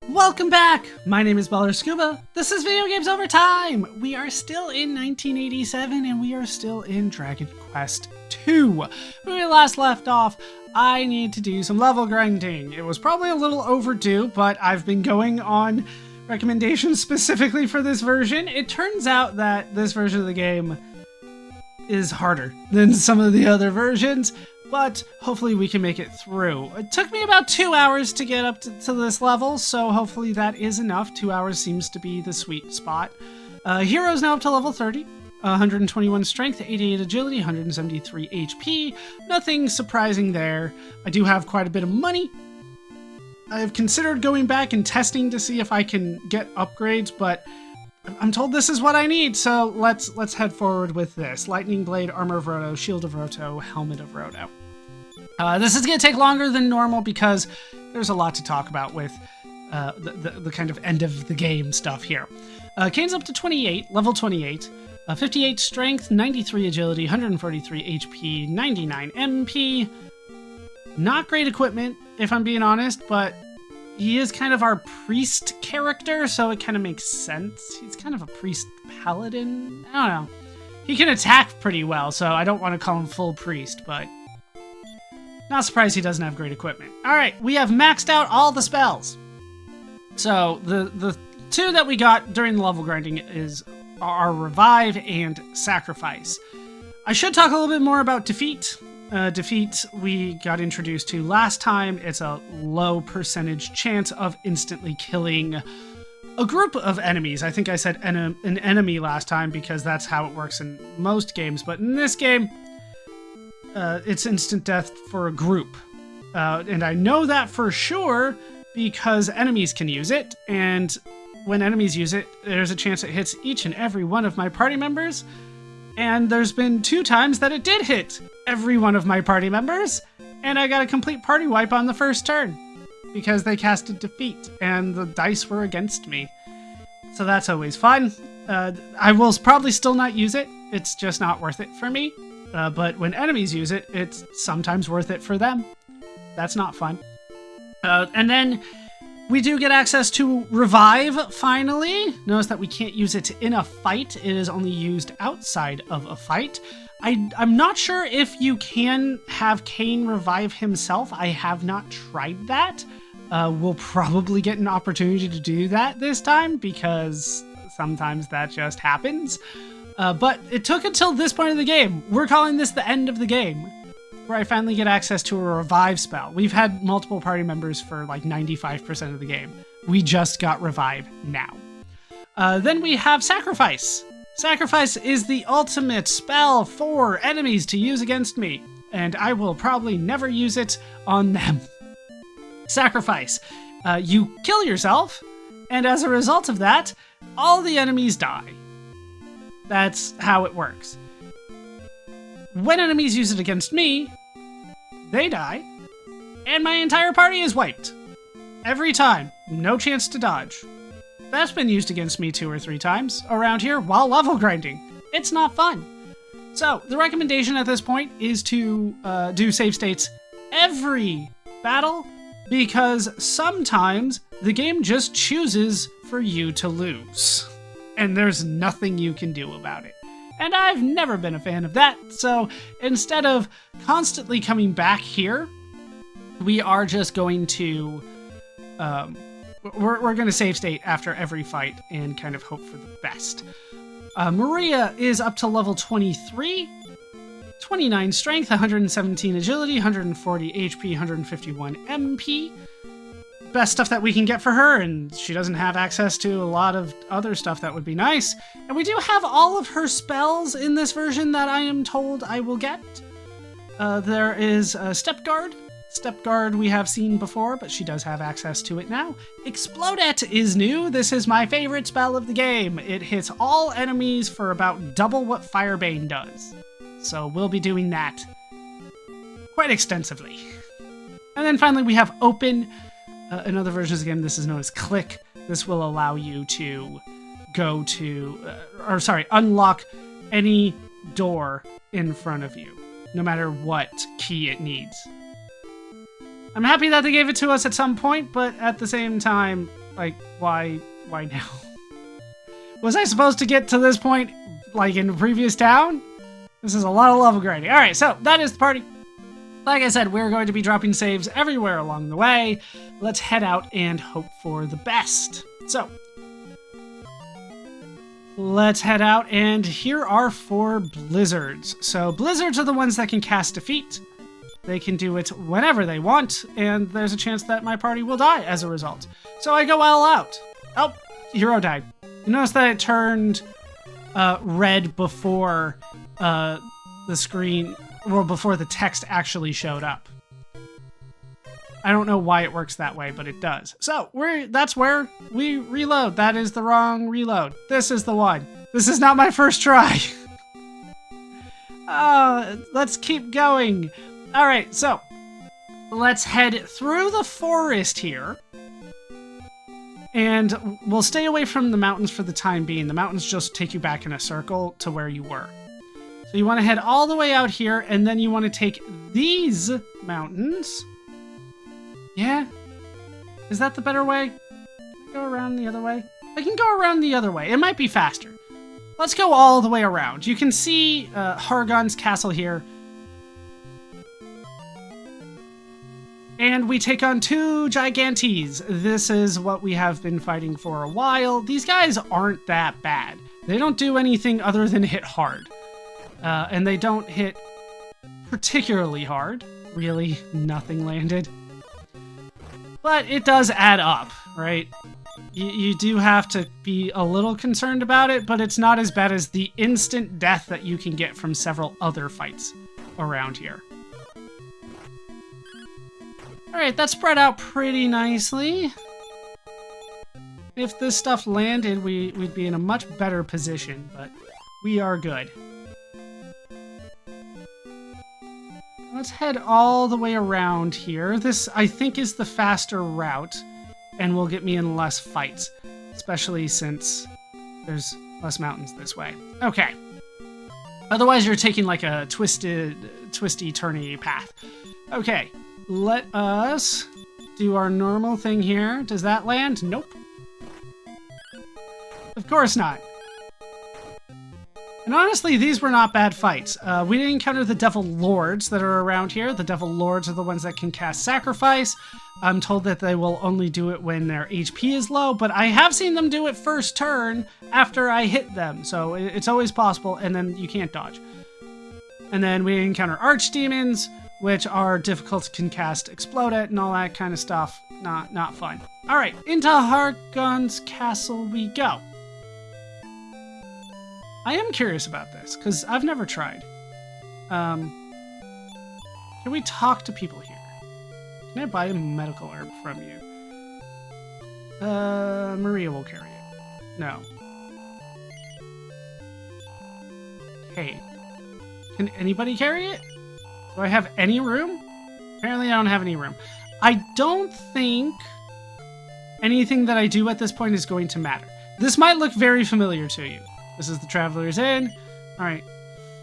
Welcome back! My name is ballerscuba. This is Video Games Over Time! We are still in 1987 and we are still in Dragon Quest II. When we last left off, I need to do some level grinding. It was probably a little overdue, but I've been going on recommendations specifically for this version. It turns out that this version of the game is harder than some of the other versions, but hopefully we can make it through. It took me about 2 hours to get up to this level, so hopefully that is enough. 2 hours seems to be the sweet spot. Hero's now up to level 30. 121 strength, 88 agility, 173 HP. Nothing surprising there. I do have quite a bit of money. I've considered going back and testing to see if I can get upgrades, but I'm told this is what I need, so let's head forward with this. Lightning Blade, Armor of Roto, Shield of Roto, Helmet of Roto. This is going to take longer than normal because there's a lot to talk about with the kind of end of the game stuff here. Kane's up to 28, level 28. 58 strength, 93 agility, 143 HP, 99 MP. Not great equipment, if I'm being honest, but he is kind of our priest character, so it kind of makes sense. He's kind of a priest paladin. I don't know. He can attack pretty well, so I don't want to call him full priest, but not surprised he doesn't have great equipment. All right, we have maxed out all the spells. So the two that we got during the level grinding are Revive and Sacrifice. I should talk a little bit more about Defeat. Defeat we got introduced to last time. It's a low percentage chance of instantly killing a group of enemies. I think I said an enemy last time because that's how it works in most games, but in this game, it's instant death for a group. And I know that for sure because enemies can use it, and when enemies use it, there's a chance it hits each and every one of my party members. And there's been 2 times that it did hit every one of my party members, and I got a complete party wipe on the first turn because they casted Defeat and the dice were against me. So that's always fun. I will probably still not use it. It's just not worth it for me. But when enemies use it, it's sometimes worth it for them. That's not fun. And then we do get access to Revive, finally. Notice that we can't use it in a fight. It is only used outside of a fight. I'm not sure if you can have Kane revive himself. I have not tried that. We'll probably get an opportunity to do that this time because sometimes that just happens. But it took until this point of the game. We're calling this the end of the game, where I finally get access to a Revive spell. We've had multiple party members for like 95% of the game. We just got Revive now. Then we have Sacrifice. Sacrifice is the ultimate spell for enemies to use against me, and I will probably never use it on them. Sacrifice. You kill yourself, and as a result of that, all the enemies die. That's how it works. When enemies use it against me, they die, and my entire party is wiped. Every time. No chance to dodge. That's been used against me 2 or 3 times around here while level grinding. It's not fun. So, the recommendation at this point is to do save states every battle, because sometimes the game just chooses for you to lose. And there's nothing you can do about it. And I've never been a fan of that, so instead of constantly coming back here, we are just going to, we're going to save state after every fight and kind of hope for the best. Maria is up to level 23, 29 strength, 117 agility, 140 HP, 151 MP. Best stuff that we can get for her, and she doesn't have access to a lot of other stuff that would be nice. And we do have all of her spells in this version that I am told I will get. There is Step Guard. Step Guard we have seen before, but she does have access to it now. Explodette is new. This is my favorite spell of the game. It hits all enemies for about double what Firebane does. So we'll be doing that quite extensively. And then finally we have Open. In other versions of the game, this is known as Click. This will allow you to go to, unlock any door in front of you, no matter what key it needs. I'm happy that they gave it to us at some point, but at the same time, Like, why now? Was I supposed to get to this point, like, in the previous town? This is a lot of level grinding. Alright, so that is the party. Like I said, we're going to be dropping saves everywhere along the way. Let's head out and hope for the best. So, let's head out, and here are 4 blizzards. So, blizzards are the ones that can cast defeat. They can do it whenever they want, and there's a chance that my party will die as a result. So I go all out. Oh, hero died. You notice that it turned red before the screen, well, before the text actually showed up. I don't know why it works that way, but it does. So that's where we reload. That is the wrong reload. This is the one. This is not my first try. Let's keep going. All right, so let's head through the forest here. And we'll stay away from the mountains for the time being. The mountains just take you back in a circle to where you were. So you want to head all the way out here, and then you want to take these mountains. Yeah? Is that the better way? Go around the other way? I can go around the other way. It might be faster. Let's go all the way around. You can see Hargon's castle here. And we take on 2 Gigantes. This is what we have been fighting for a while. These guys aren't that bad. They don't do anything other than hit hard. And they don't hit particularly hard. Really, nothing landed. But it does add up, right? You do have to be a little concerned about it, but it's not as bad as the instant death that you can get from several other fights around here. Alright, that spread out pretty nicely. If this stuff landed, we'd be in a much better position, but we are good. Let's head all the way around here. This, I think, is the faster route, and will get me in less fights, especially since there's less mountains this way. Okay. Otherwise, you're taking like a twisty, turny path. Okay. Let us do our normal thing here. Does that land? Nope. Of course not. And honestly, these were not bad fights. We didn't encounter the Devil Lords that are around here. The Devil Lords are the ones that can cast Sacrifice. I'm told that they will only do it when their HP is low, but I have seen them do it first turn after I hit them. So it's always possible, and then you can't dodge. And then we encounter Archdemons, which are difficult, can cast Explode It and all that kind of stuff. Not fun. Alright, into Hargon's castle we go. I am curious about this, because I've never tried. Can we talk to people here? Can I buy a medical herb from you? Maria will carry it. No. Hey. Can anybody carry it? Do I have any room? Apparently I don't have any room. I don't think anything that I do at this point is going to matter. This might look very familiar to you. This is the Traveler's Inn. Alright.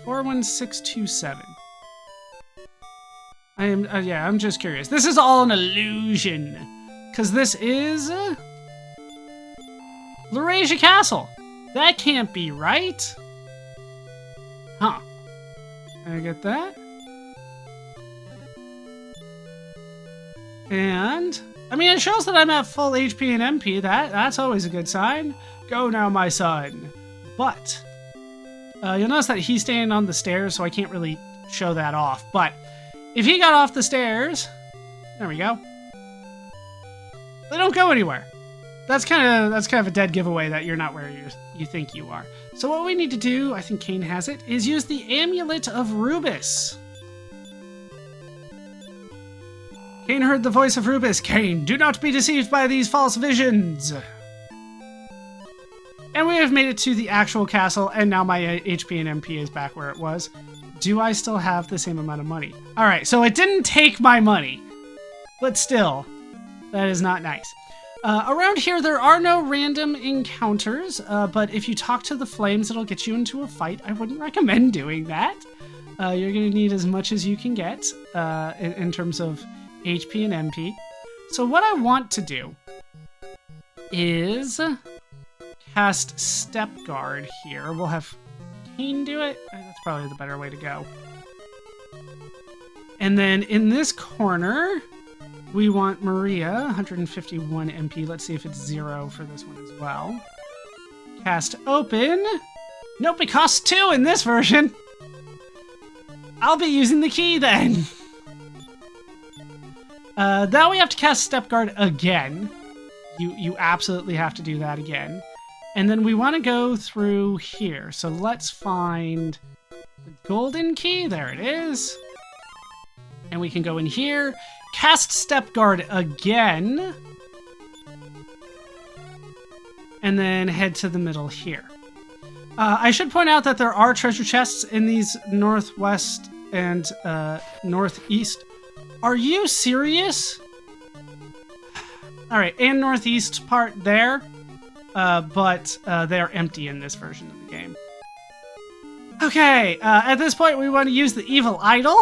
41627. I'm just curious. This is all an illusion. Because this is... Laurasia Castle. That can't be right. Huh. Can I get that? And, I mean, it shows that I'm at full HP and MP. That's always a good sign. Go now, my son. But, you'll notice that he's standing on the stairs, so I can't really show that off. But, if he got off the stairs, there we go. They don't go anywhere. That's kind of a dead giveaway that you're not where you think you are. So what we need to do, I think Cain has it, is use the Amulet of Rubus. Cain heard the voice of Rubus. Cain, do not be deceived by these false visions. And we have made it to the actual castle, and now my HP and MP is back where it was. Do I still have the same amount of money? Alright, so it didn't take my money. But still, that is not nice. Around here, there are no random encounters, but if you talk to the flames, it'll get you into a fight. I wouldn't recommend doing that. You're going to need as much as you can get in terms of HP and MP. So what I want to do is cast Step Guard here. We'll have Kane do it. That's probably the better way to go. And then in this corner, we want Maria, 151 MP. Let's see if it's 0 for this one as well. Cast Open. Nope, it costs 2 in this version. I'll be using the key then. Now we have to cast Step Guard again. You absolutely have to do that again. And then we want to go through here. So let's find the golden key. There it is. And we can go in here, cast Step Guard again, and then head to the middle here. I should point out that there are treasure chests in these northwest and northeast. Are you serious? All right, and northeast part there, but they're empty in this version of the game. Okay, at this point we want to use the evil idol.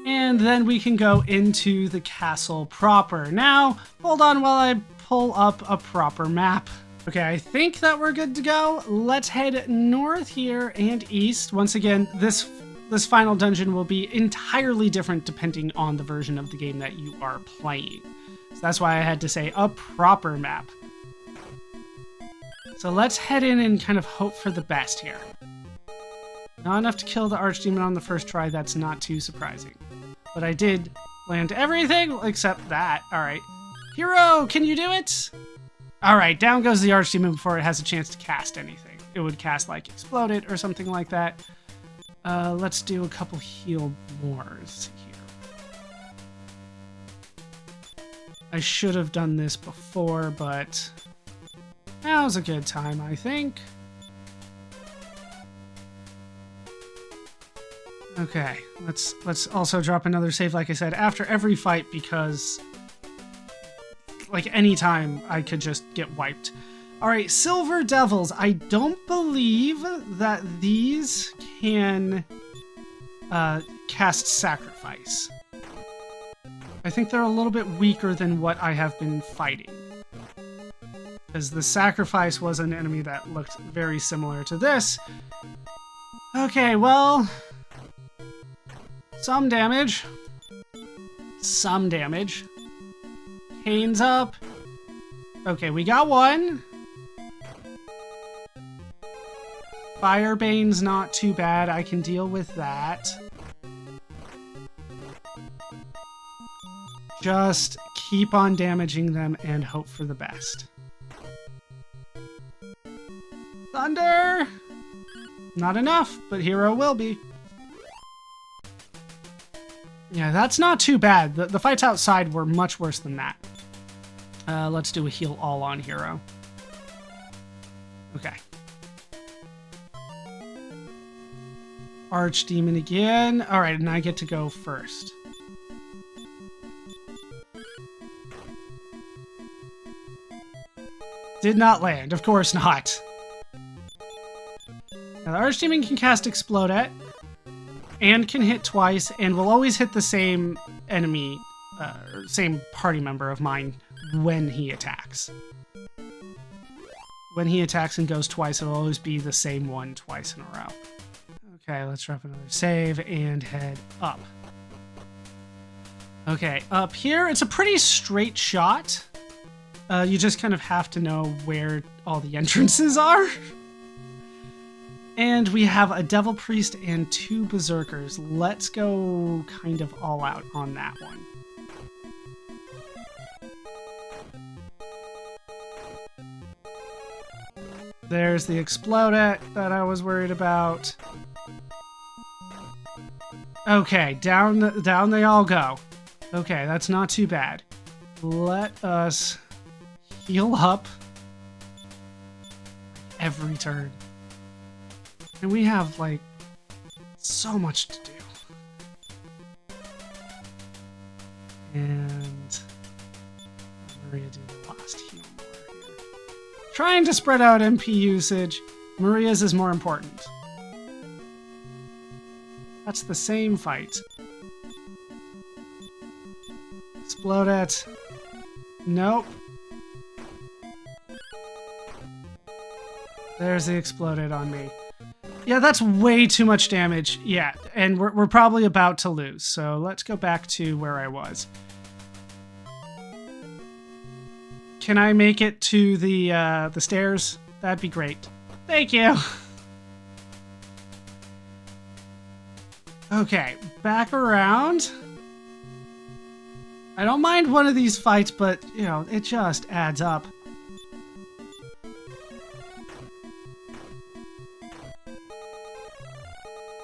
And then we can go into the castle proper. Now, hold on while I pull up a proper map. Okay, I think that we're good to go. Let's head north here and east. Once again, this final dungeon will be entirely different depending on the version of the game that you are playing. So that's why I had to say a proper map. So let's head in and kind of hope for the best here. Not enough to kill the Archdemon on the first try, that's not too surprising. But I did land everything except that. Alright. Hero, can you do it? Alright, down goes the Archdemon before it has a chance to cast anything. It would cast like Explode It or something like that. Let's do a couple heal wars here. I should have done this before, but now's a good time, I think. Okay, let's also drop another save, like I said, after every fight, because like any time I could just get wiped. All right, Silver Devils. I don't believe that these can cast Sacrifice. I think they're a little bit weaker than what I have been fighting, because the Sacrifice was an enemy that looked very similar to this. Okay, well, some damage. Some damage. Kane's up. Okay, we got one. Firebane's not too bad. I can deal with that. Just keep on damaging them and hope for the best. Thunder! Not enough, but Hero will be. Yeah, that's not too bad. The fights outside were much worse than that. Let's do a heal all on Hero. Okay. Archdemon again. Alright, and I get to go first. Did not land. Of course not. Now the Archdemon can cast Explode It, and can hit twice, and will always hit the same enemy, same party member of mine when he attacks. When he attacks and goes twice, it'll always be the same one twice in a row. Okay, let's drop another save and head up. Okay, up here, it's a pretty straight shot. You just kind of have to know where all the entrances are. And we have a Devil Priest and 2 Berserkers. Let's go kind of all out on that one. There's the Explode It that I was worried about. Okay, down they all go. Okay, that's not too bad. Let us heal up every turn. And we have, like, so much to do. And Maria do the last heal more here. Trying to spread out MP usage. Maria's is more important. That's the same fight. Explode it. Nope. There's the exploded on me. Yeah, that's way too much damage. Yeah, and we're probably about to lose. So let's go back to where I was. Can I make it to the stairs? That'd be great. Thank you. Okay, back around. I don't mind one of these fights, but, you know, it just adds up.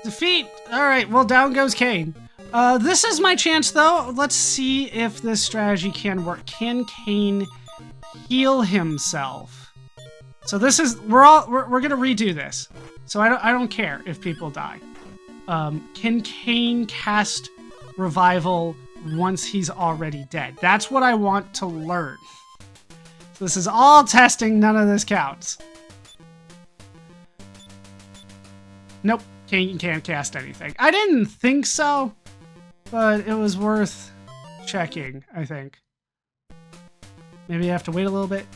Defeat! Alright, well, down goes Cain. This is my chance, though. Let's see if this strategy can work. Can Cain heal himself? So this is... We're gonna redo this. So I don't care if people die. Can Cain cast revival once he's already dead? That's what I want to learn. So this is all testing, none of this counts. Nope, Cain can't cast anything. I didn't think so, but it was worth checking, I think. Maybe I have to wait a little bit.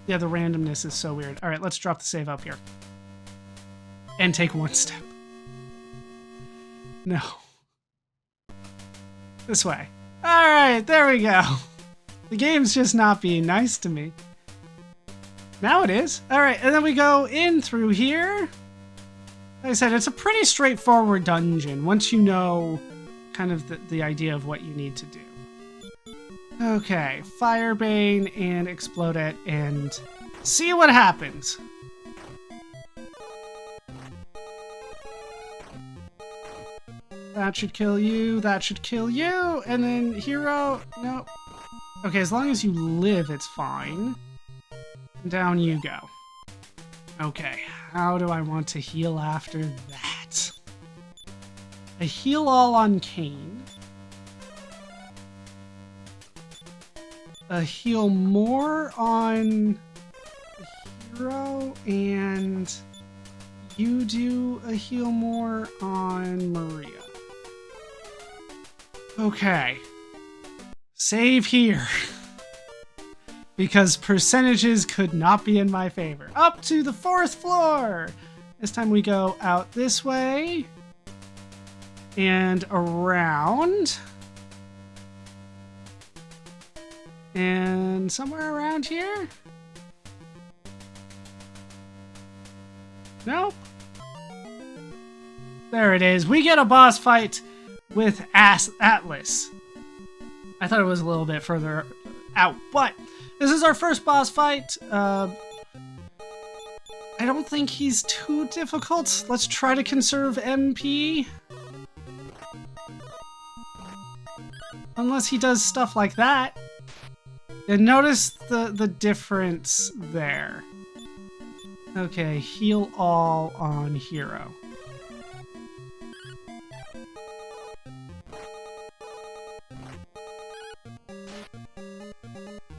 Yeah, the randomness is so weird. All right, let's drop the save up here. And take one step. No. This way. Alright, there we go. The game's just not being nice to me. Now it is. Alright, and then we go in through here. Like I said, it's a pretty straightforward dungeon once you know kind of the idea of what you need to do. Okay, Firebane and explode it and see what happens. That should kill you, that should kill you, and then hero, no. Okay, as long as you live, it's fine. Down you go. Okay, how do I want to heal after that? I heal all on Cain. Heal more on the hero, and you do a heal more on Maria. Okay. Save here. Because percentages could not be in my favor. Up to the 4th floor! This time we go out this way. And around. And somewhere around here? Nope. There it is. We get a boss fight with Atlas. I thought it was a little bit further out, but this is our first boss fight. I don't think he's too difficult. Let's try to conserve MP. Unless he does stuff like that. And notice the difference there. Okay, heal all on hero.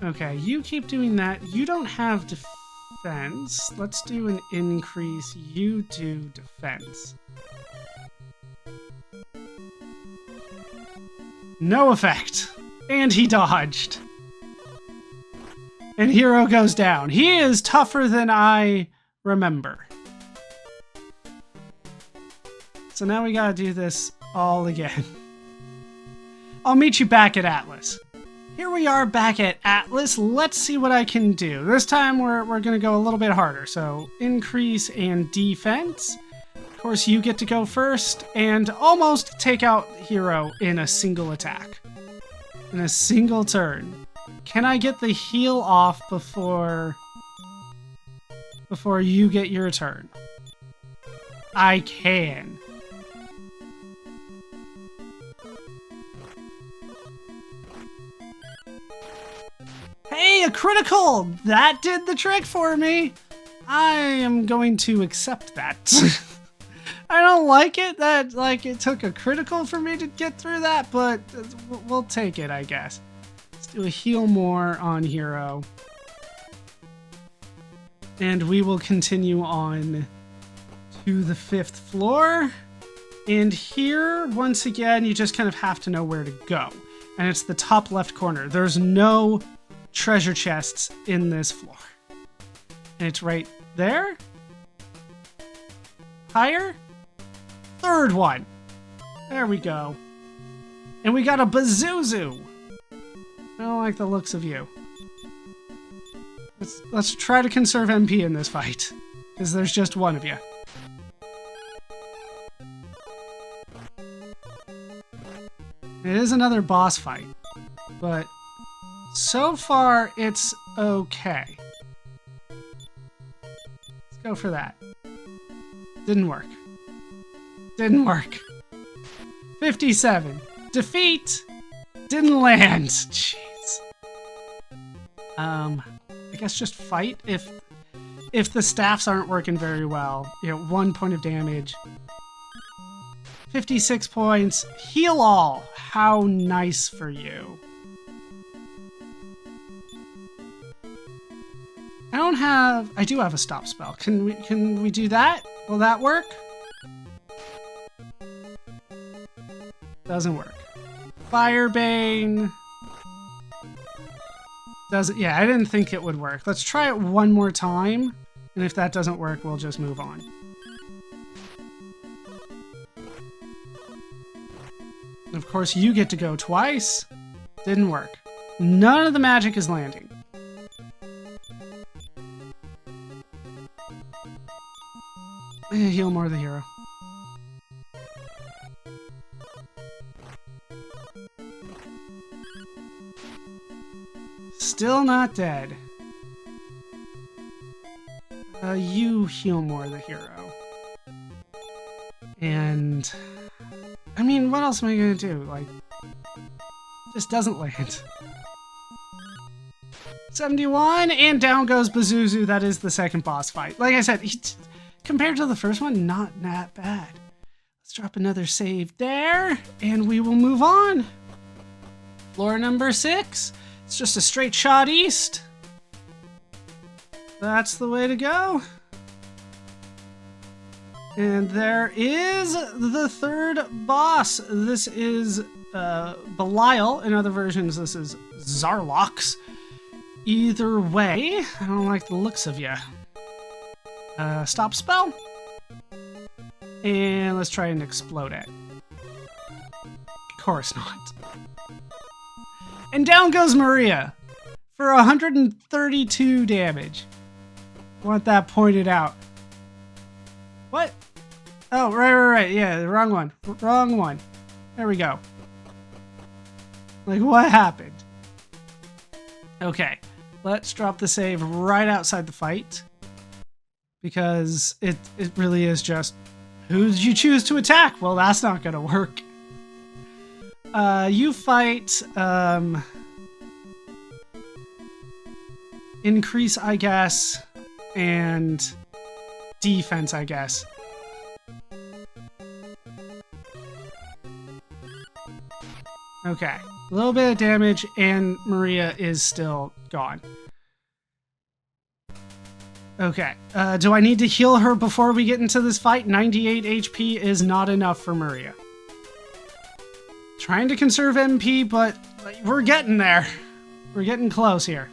Okay, you keep doing that. You don't have defense. Let's do an increase. You do defense. No effect. And he dodged. And hero goes down. He is tougher than I remember. So now we gotta do this all again. I'll meet you back at Atlas. Here we are back at Atlas. Let's see what I can do. This time we're going to go a little bit harder. So increase and defense. Of course, you get to go first and almost take out hero in a single attack. In a single turn. Can I get the heal off before you get your turn? I can. Hey, a critical! That did the trick for me! I am going to accept that. I don't like it that, like, it took a critical for me to get through that, but we'll take it, I guess. Let's do a heal more on hero. And we will continue on to the 5th floor. And here, once again, you just kind of have to know where to go. and it's the top left corner. There's no treasure chests in this floor. And it's right there. Higher. Third one. There we go. And we got a Bazuzu. I don't like the looks of you. Let's try to conserve MP in this fight, because there's just one of you. It is another boss fight, but so far it's okay. Let's go for that. Didn't work. Didn't work. 57. Defeat. Didn't land. Jeez. I guess just fight if the staffs aren't working very well. You know, 1 point of damage. 56 points. Heal all. How nice for you. I do have a stop spell. Can we do that? Will that work? Doesn't work. Firebane. Doesn't. Yeah, I didn't think it would work. Let's try it one more time, and if that doesn't work, we'll just move on. Of course, you get to go twice. Didn't work. None of the magic is landing. Heal more the hero. Still not dead. You heal more the hero. And I mean, what else am I gonna do? Like, just doesn't land. 71, and down goes Bazuzu. That is the second boss fight. Like I said, compared to the first one, not that bad. Let's drop another save there, and we will move on. Floor number 6. It's just a straight shot east. That's the way to go. And there is the third boss. This is Belial. In other versions, this is Zarlox. Either way, I don't like the looks of you. Stop spell. And let's try and explode it. Of course not. And down goes Maria for 132 damage. Want that pointed out. What? Oh, right. Yeah, the wrong one. Wrong one. There we go. Like, what happened? Okay, let's drop the save right outside the fight. Because it really is just, who did you choose to attack? Well, that's not gonna work. You fight, increase, I guess, and defense, I guess. Okay, a little bit of damage, and Maria is still gone. Okay, do I need to heal her before we get into this fight? 98 HP is not enough for Maria. Trying to conserve MP, but we're getting there. We're getting close here.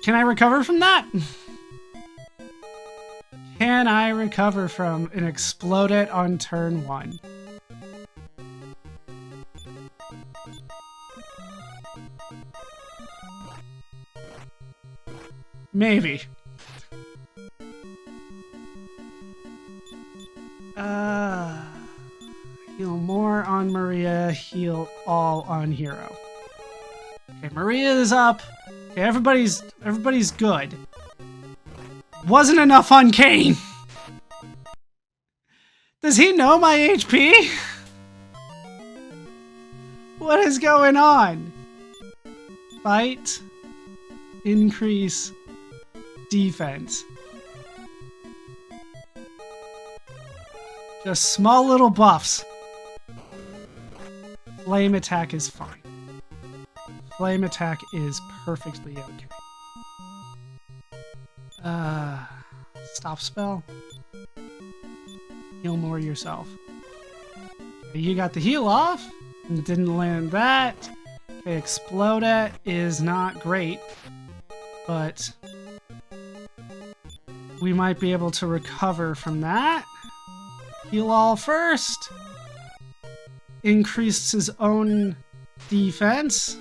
Can I recover from that? Can I recover from an exploded on turn 1? Maybe. Heal more on Maria, heal all on Hero. Okay, Maria is up. Okay, everybody's good. Wasn't enough on Kane. Does he know my HP? What is going on? Fight. Increase. Defense. Just small little buffs. Flame attack is fine. Flame attack is perfectly okay. Stop spell. Heal more yourself. Okay, you got the heal off. And didn't land that. Okay, explode it is not great. But we might be able to recover from that. Heal all first. Increased his own defense.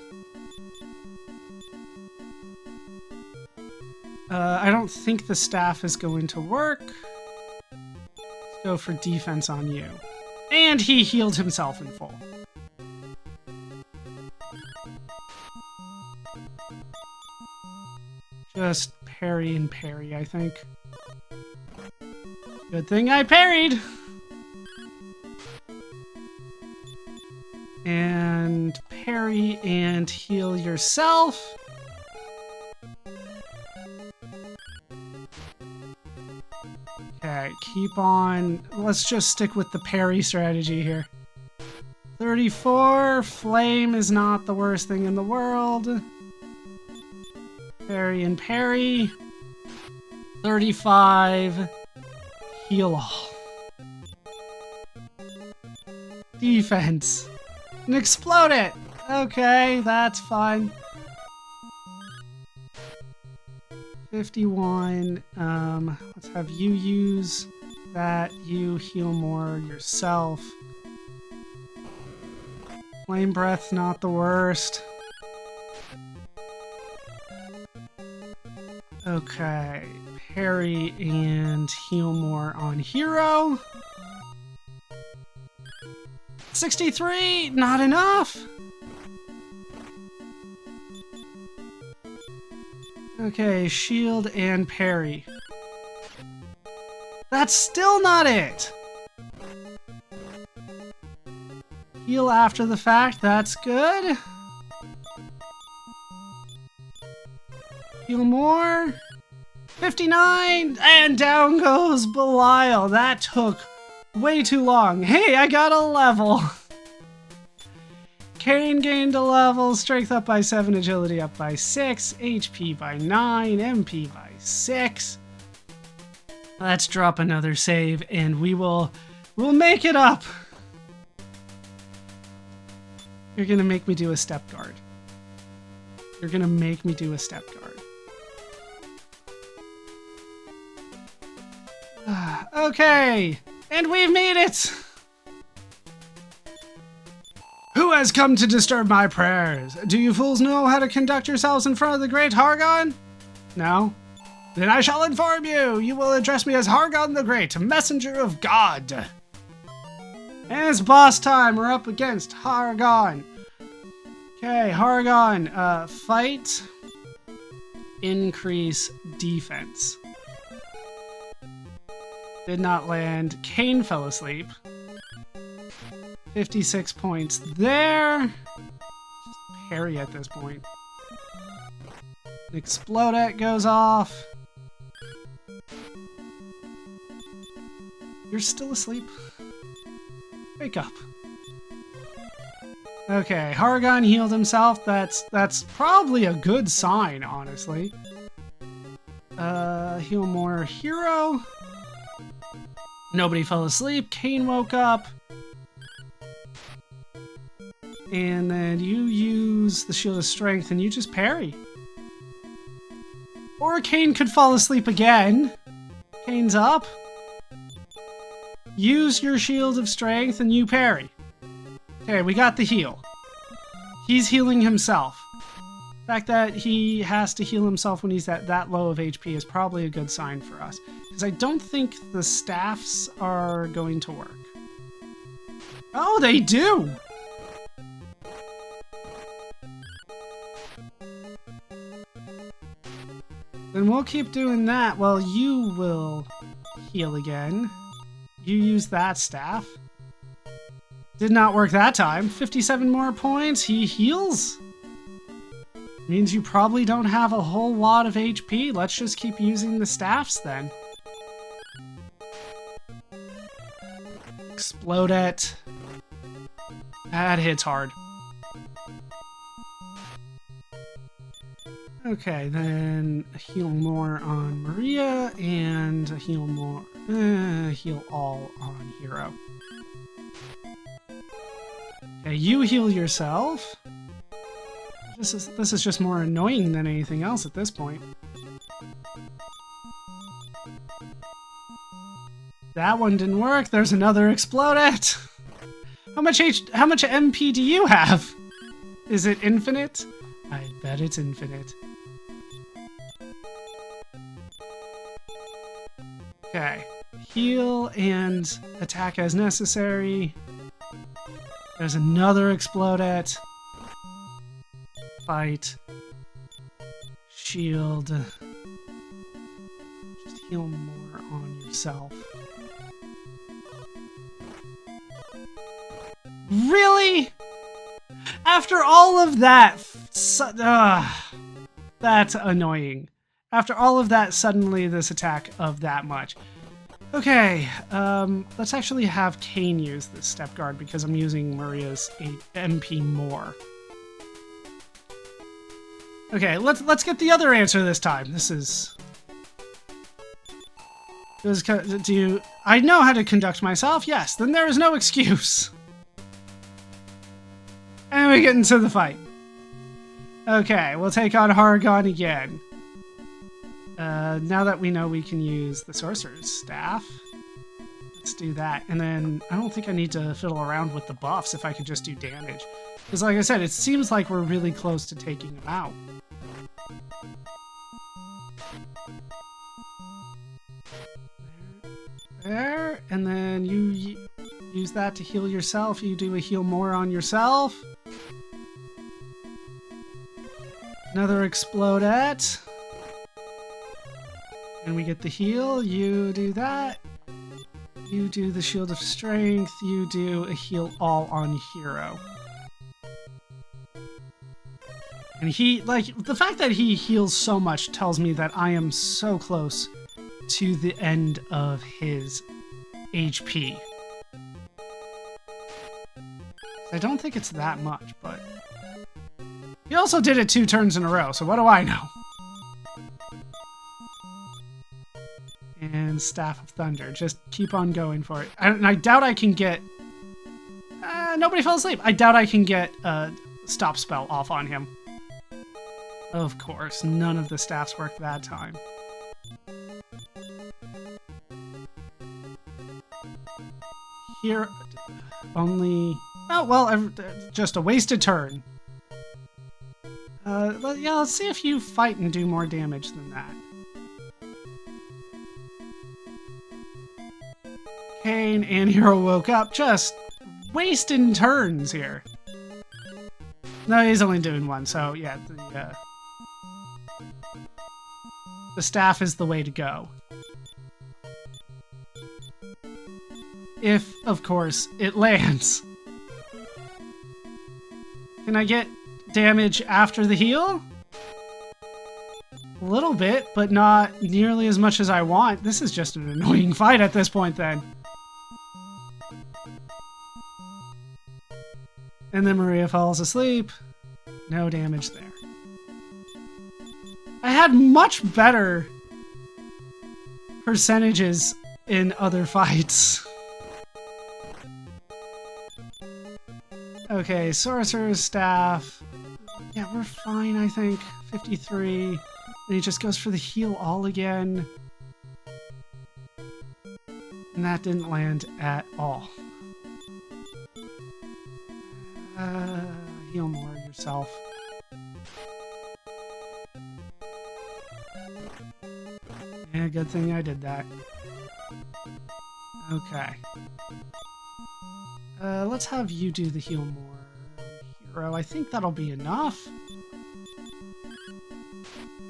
I don't think the staff is going to work. Let's go for defense on you. And he healed himself in full. Just parry and parry, I think. Good thing I parried! And parry and heal yourself. Okay, keep on. Let's just stick with the parry strategy here. 34, flame is not the worst thing in the world. Parry and parry. 35, heal all. Defense. And explode it! Okay, that's fine. 51, let's have you use that, you heal more yourself. Flame breath, not the worst. Okay, parry and heal more on hero. 63, not enough. Okay, shield and parry. That's still not it. Heal after the fact, that's good. Heal more. 59, and down goes Belial. That took way too long. Hey, I got a level. Cain gained a level, strength up by 7, agility up by 6, HP by 9, MP by 6. Let's drop another save and we'll make it up. You're gonna make me do a step guard. You're gonna make me do a step guard. Okay, and we've made it! Who has come to disturb my prayers? Do you fools know how to conduct yourselves in front of the great Hargon? No? Then I shall inform you! You will address me as Hargon the Great, messenger of God! And it's boss time! We're up against Hargon! Okay, Hargon, fight, increase defense. Did not land. Cain fell asleep. 56 points there. Just parry at this point. Explodette goes off. You're still asleep? Wake up. Okay, Hargon healed himself. That's probably a good sign, honestly. Heal more hero. Nobody fell asleep. Cain woke up. And then you use the Shield of Strength and you just parry. Or Cain could fall asleep again. Cain's up. Use your Shield of Strength and you parry. Okay, we got the heal. He's healing himself. The fact that he has to heal himself when he's at that low of HP is probably a good sign for us. Because I don't think the staffs are going to work. Oh, they do! Then we'll keep doing that while you will heal again. You use that staff. Did not work that time. 57 more points. He heals. Means you probably don't have a whole lot of HP. Let's just keep using the staffs then. Explode it. That hits hard. Okay, then heal more on Maria and heal more Heal all on hero. Okay, you heal yourself. This is just more annoying than anything else at this point. That one didn't work. There's another exploded. How much MP do you have? Is it infinite? I bet it's infinite. Okay. Heal and attack as necessary. There's another exploded. Fight. Shield. Just heal more on yourself. Really? After all of that, that's annoying. After all of that, suddenly this attack of that much. Okay, let's actually have Kane use this step guard because I'm using Maria's 8 MP more. Okay, let's get the other answer this time. I know how to conduct myself? Yes, then there is no excuse. And we get into the fight. Okay, we'll take on Hargon again. Now that we know we can use the Sorcerer's Staff, let's do that. And then I don't think I need to fiddle around with the buffs if I could just do damage. Because like I said, it seems like we're really close to taking him out. There, and then you use that to heal yourself. You do a heal more on yourself. Another explodette. And we get the heal. You do that. You do the Shield of Strength. You do a heal all on hero. And the fact that he heals so much tells me that I am so close to the end of his HP. I don't think it's that much, but he also did it 2 turns in a row, so what do I know? And Staff of Thunder. Just keep on going for it. And I doubt I can get... nobody fell asleep. I doubt I can get a stop spell off on him. Of course, none of the staffs worked that time. Here, only... Oh, well, just a wasted turn. Yeah, let's see if you fight and do more damage than that. Kane and Hero woke up, just wasting turns here. No, he's only doing one, so yeah, the staff is the way to go. If, of course, it lands. Can I get damage after the heal? A little bit, but not nearly as much as I want. This is just an annoying fight at this point then. And then Maria falls asleep. No damage there. I had much better percentages in other fights. Okay, Sorcerer's Staff. Yeah, we're fine, I think. 53. And he just goes for the heal all again. And that didn't land at all. Heal more yourself. Yeah, good thing I did that. Okay. Let's have you do the heal more. Hero, I think that'll be enough.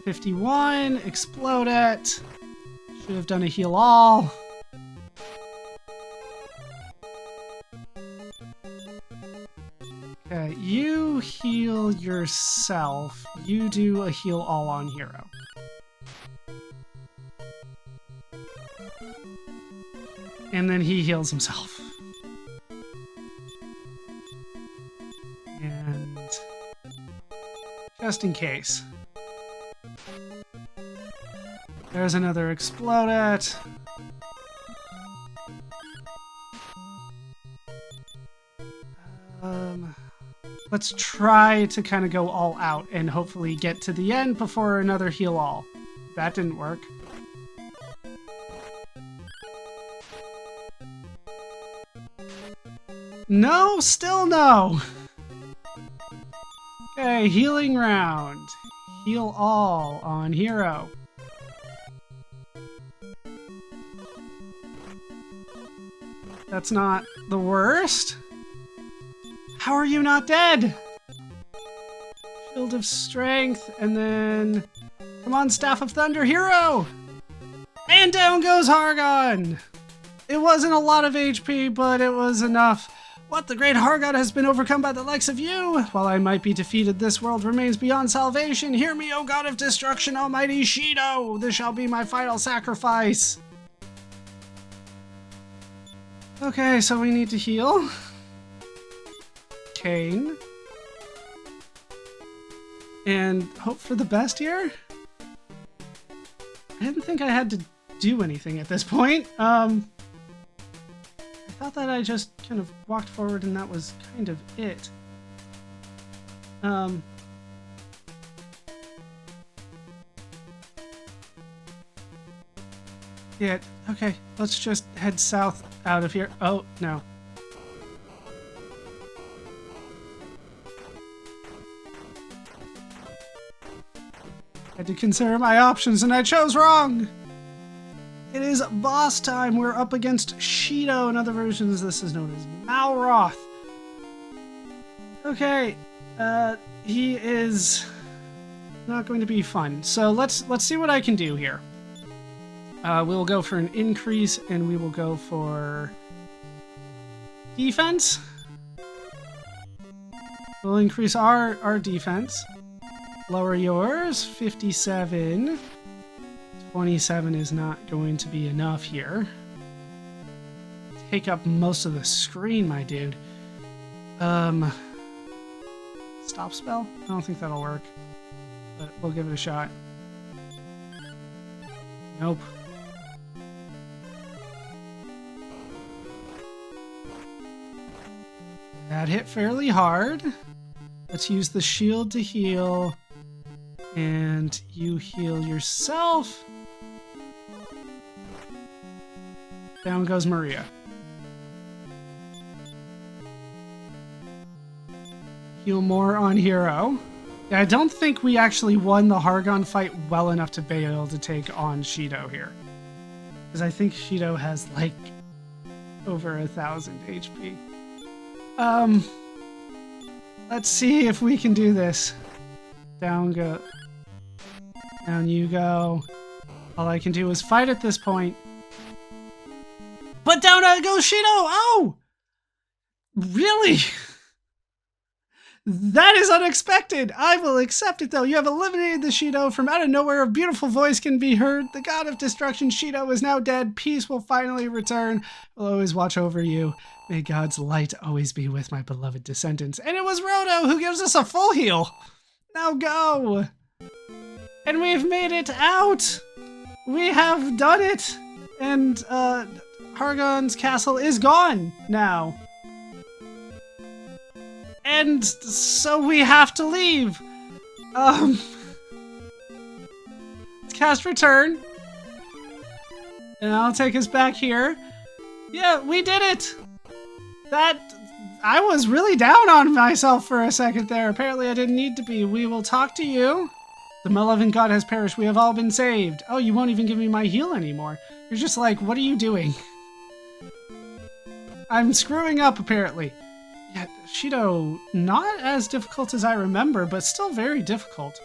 51, explode it. Should have done a heal all. Okay, you heal yourself. You do a heal all on hero. And then he heals himself. And just in case. There's another exploded. Let's try to kind of go all out and hopefully get to the end before another heal all. That didn't work. No, still no. Okay, healing round. Heal all on hero. That's not the worst. How are you not dead? Shield of Strength, and then... Come on, Staff of Thunder, hero! And down goes Hargon! It wasn't a lot of HP, but it was enough. What, the great Hargon has been overcome by the likes of you? While I might be defeated, this world remains beyond salvation. Hear me, O God of Destruction, almighty Shido! This shall be my final sacrifice. Okay, so we need to heal. Kane. And hope for the best here? I didn't think I had to do anything at this point. I thought that I just kind of walked forward and that was kind of it. Yeah, okay, let's just head south out of here. Oh, no. I had to consider my options and I chose wrong! It is boss time. We're up against Shido. In other versions, this is known as Malroth. Okay, he is not going to be fun. So let's see what I can do here. We'll go for an increase, and we will go for defense. We'll increase our defense. Lower yours, 57. 27 is not going to be enough here. Take up most of the screen, my dude. Stop spell? I don't think that'll work, but we'll give it a shot. Nope. That hit fairly hard. Let's use the shield to heal. And you heal yourself. Down goes Maria. Heal more on hero. Yeah, I don't think we actually won the Hargon fight well enough to be able to take on Shido here. Because I think Shido has like over 1,000 HP. Let's see if we can do this. Down you go. All I can do is fight at this point. But down goes Shido! Oh! Really? That is unexpected! I will accept it though. You have eliminated the Shido. From out of nowhere, a beautiful voice can be heard. The god of destruction, Shido, is now dead. Peace will finally return. I'll always watch over you. May God's light always be with my beloved descendants. And it was Roto who gives us a full heal. Now go! And we've made it out! We have done it! And, Hargon's castle is gone now. And so we have to leave. Let's cast return. And I'll take us back here. Yeah, we did it! I was really down on myself for a second there. Apparently I didn't need to be. We will talk to you. The malevolent god has perished. We have all been saved. Oh, you won't even give me my heal anymore. You're just like, what are you doing? I'm screwing up, apparently. Yeah, Shido, not as difficult as I remember, but still very difficult.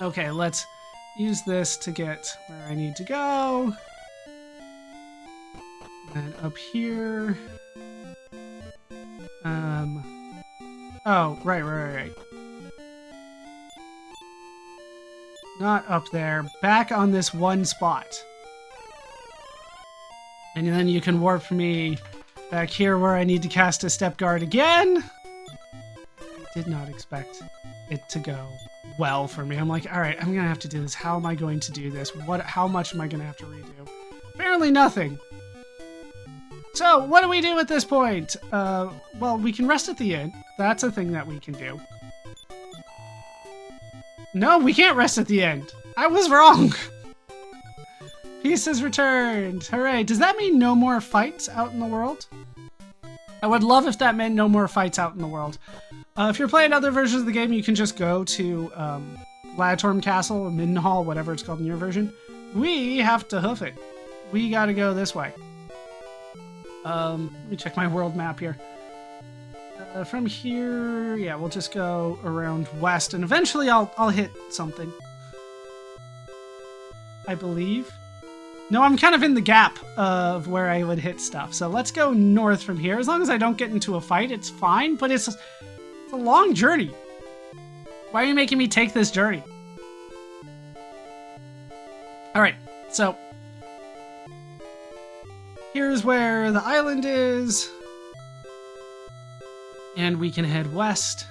Okay, let's use this to get where I need to go. And up here. Oh, right. Not up there. Back on this one spot. And then you can warp me back here where I need to cast a step guard again. I did not expect it to go well for me. I'm like, all right, I'm going to have to do this. How am I going to do this? How much am I going to have to redo? Apparently nothing. So, what do we do at this point? Well, we can rest at the inn. That's a thing that we can do. No, we can't rest at the end. I was wrong. Peace has returned. Hooray. Does that mean no more fights out in the world? I would love if that meant no more fights out in the world. If you're playing other versions of the game, you can just go to Ladatorm Castle or Middenhall, whatever it's called in your version. We have to hoof it. We gotta go this way. Let me check my world map here. From here, yeah, we'll just go around west, and eventually I'll hit something. I believe. No, I'm kind of in the gap of where I would hit stuff. So let's go north from here. As long as I don't get into a fight, it's fine, but it's a long journey. Why are you making me take this journey? All right, so here's where the island is. And we can head west